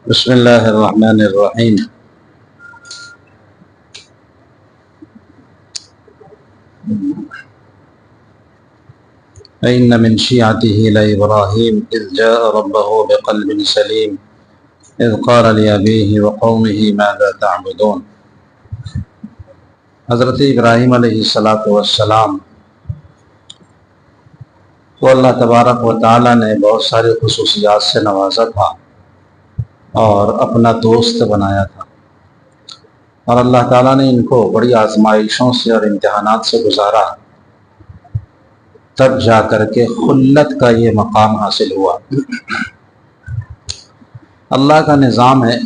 بسم اللہ الرحمن الرحیم۔ فإن من شيعته لإبراهيم إذ جاء ربه بقلب سليم إذ قال لأبيه وقومه ماذا تعبدون۔ حضرت ابراہیم علیہ السلام کو اللہ تبارک و تعالیٰ نے بہت سارے خصوصیات سے نوازا تھا اور اپنا دوست بنایا تھا، اور اللہ تعالیٰ نے ان کو بڑی آزمائشوں سے اور امتحانات سے گزارا، تب جا کر کے خلت کا یہ مقام حاصل ہوا۔ اللہ کا نظام ہے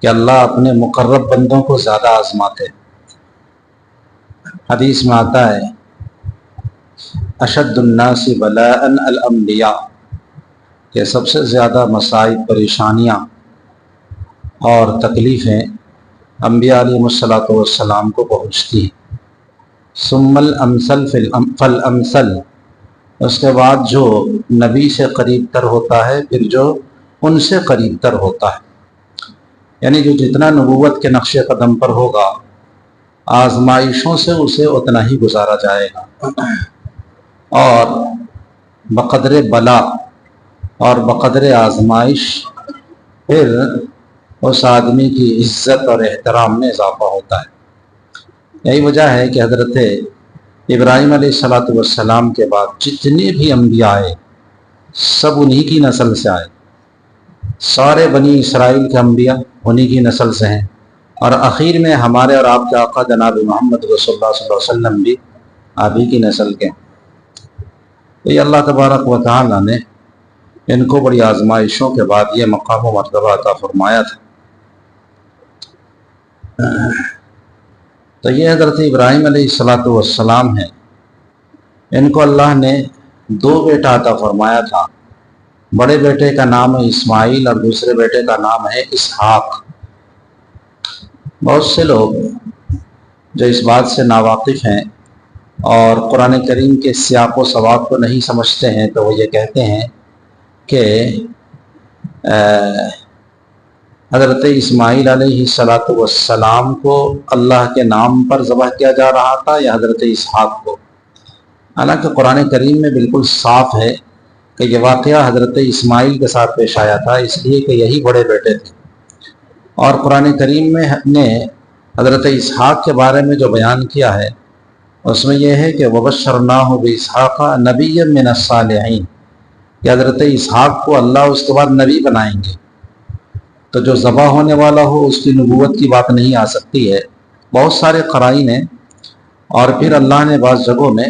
کہ اللہ اپنے مقرب بندوں کو زیادہ آزماتے۔ حدیث میں آتا ہے اشد الناس بلاء الانبیاء، کہ سب سے زیادہ مصائب، پریشانیاں اور تکلیفیں انبیاء علیہ السلام کو پہنچتی ہیں۔ ثم الامثل فالامثل، اس کے بعد جو نبی سے قریب تر ہوتا ہے پھر جو ان سے قریب تر ہوتا ہے، یعنی جو جتنا نبوت کے نقش قدم پر ہوگا آزمائشوں سے اسے اتنا ہی گزارا جائے گا، اور بقدر بلا اور بقدر آزمائش پھر اس آدمی کی عزت اور احترام میں اضافہ ہوتا ہے۔ یہی وجہ ہے کہ حضرت ابراہیم علیہ السلام کے بعد جتنے بھی انبیاء آئے سب انہی کی نسل سے آئے، سارے بنی اسرائیل کے انبیاء انہی کی نسل سے ہیں، اور اخیر میں ہمارے اور آپ کے آقا جناب محمد رسول اللہ صلی اللہ علیہ وسلم بھی آپ ہی کی نسل کے ہیں۔ تو یہ اللہ تبارک و تعالیٰ نے ان کو بڑی آزمائشوں کے بعد یہ مقام و مرتبہ عطا فرمایا تھا۔ تو یہ حضرت ابراہیم علیہ السلام ہیں، ان کو اللہ نے دو بیٹا عطا فرمایا تھا۔ بڑے بیٹے کا نام ہے اسماعیل اور دوسرے بیٹے کا نام ہے اسحاق۔ بہت سے لوگ جو اس بات سے ناواقف ہیں اور قرآن کریم کے سیاق و سباق کو نہیں سمجھتے ہیں تو وہ یہ کہتے ہیں کہ حضرت اسماعیل علیہ السلام کو اللہ کے نام پر ذبح کیا جا رہا تھا یا حضرت اسحاق کو۔ حالانکہ قرآن کریم میں بالکل صاف ہے کہ یہ واقعہ حضرت اسماعیل کے ساتھ پیش آیا تھا، اس لیے کہ یہی بڑے بیٹے تھے، اور قرآن کریم میں نے حضرت اسحاق کے بارے میں جو بیان کیا ہے اس میں یہ ہے کہ وَبَشَّرْنَاهُ بِإِسْحَاقَ نَبِيًّا مِّنَ الصَّالِحِينَ، کہ حضرت اسحاق کو اللہ اس کے بعد نبی بنائیں گے۔ تو جو ذبح ہونے والا ہو اس کی نبوت کی بات نہیں آ سکتی ہے، بہت سارے قرائن ہیں۔ اور پھر اللہ نے بعض جگہوں میں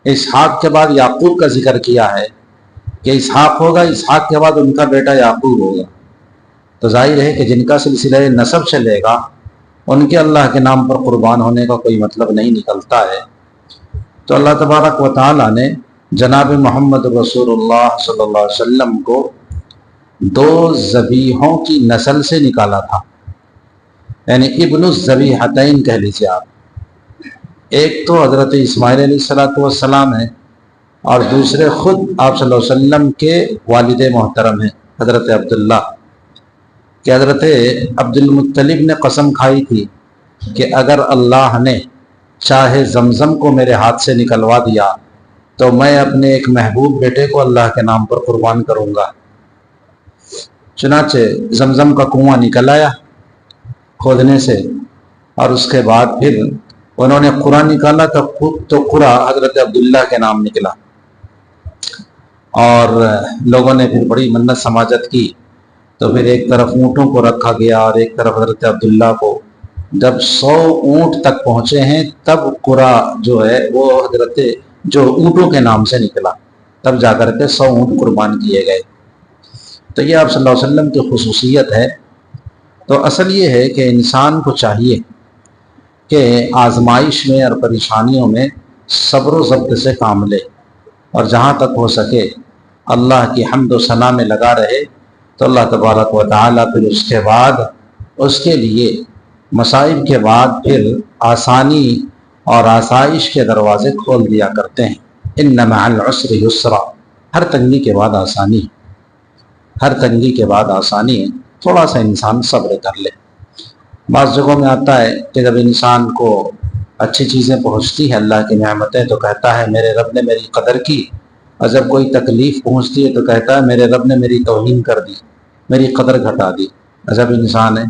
اسحاق کے بعد یعقوب کا ذکر کیا ہے کہ اسحاق ہوگا، اسحاق کے بعد ان کا بیٹا یعقوب ہوگا۔ تو ظاہر ہے کہ جن کا سلسلہ نسب چلے گا ان کے اللہ کے نام پر قربان ہونے کا کوئی مطلب نہیں نکلتا ہے۔ تو اللہ تبارک و تعالیٰ نے جناب محمد رسول اللہ صلی اللہ علیہ وسلم کو دو ذبیحوں کی نسل سے نکالا تھا، یعنی ابن الذبیحتین کہہ لیجیے آپ۔ ایک تو حضرت اسماعیل علیہ السلام ہے، اور دوسرے خود آپ صلی اللہ علیہ وسلم کے والد محترم ہیں حضرت عبداللہ، کہ حضرت عبد المطلب نے قسم کھائی تھی کہ اگر اللہ نے چاہے زمزم کو میرے ہاتھ سے نکلوا دیا تو میں اپنے ایک محبوب بیٹے کو اللہ کے نام پر قربان کروں گا۔ چنانچہ زمزم کا کنواں نکل آیا کھودنے سے، اور اس کے بعد پھر انہوں نے قرآن نکالا تو قرآن حضرت عبداللہ کے نام نکلا، اور لوگوں نے پھر بڑی منت سماجت کی، تو پھر ایک طرف اونٹوں کو رکھا گیا اور ایک طرف حضرت عبداللہ کو۔ جب 100 اونٹ تک پہنچے ہیں تب قرآ جو ہے وہ حضرت جو اونٹوں کے نام سے نکلا، تب جا کر کے 100 اونٹ قربان کیے گئے۔ تو یہ آپ صلی اللہ علیہ وسلم کی خصوصیت ہے۔ تو اصل یہ ہے کہ انسان کو چاہیے کہ آزمائش میں اور پریشانیوں میں صبر و ضبط سے کام لے، اور جہاں تک ہو سکے اللہ کی حمد و ثنا میں لگا رہے، تو اللہ تبارک و تعالیٰ پھر اس کے بعد اس کے لیے مصائب کے بعد پھر آسانی اور آسائش کے دروازے کھول دیا کرتے ہیں۔ ان مع العسر یسرا، ہر تنگی کے بعد آسانی۔ ہر تنگی کے بعد آسانی ہے، تھوڑا سا انسان صبر کر لے۔ بعض جگہوں میں آتا ہے کہ جب انسان کو اچھی چیزیں پہنچتی ہیں، اللہ کی نعمتیں، تو کہتا ہے میرے رب نے میری قدر کی، اور جب کوئی تکلیف پہنچتی ہے تو کہتا ہے میرے رب نے میری توہین کر دی، میری قدر گھٹا دی۔ عجب انسان ہے۔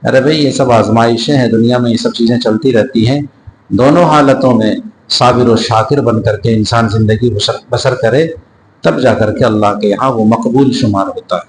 ارے بھئی یہ سب آزمائشیں ہیں، دنیا میں یہ سب چیزیں چلتی رہتی ہیں، دونوں حالتوں میں صابر و شاکر بن کر کے انسان زندگی بسر کرے، تب جا کر کے اللہ کے یہاں وہ مقبول شمار ہوتا ہے۔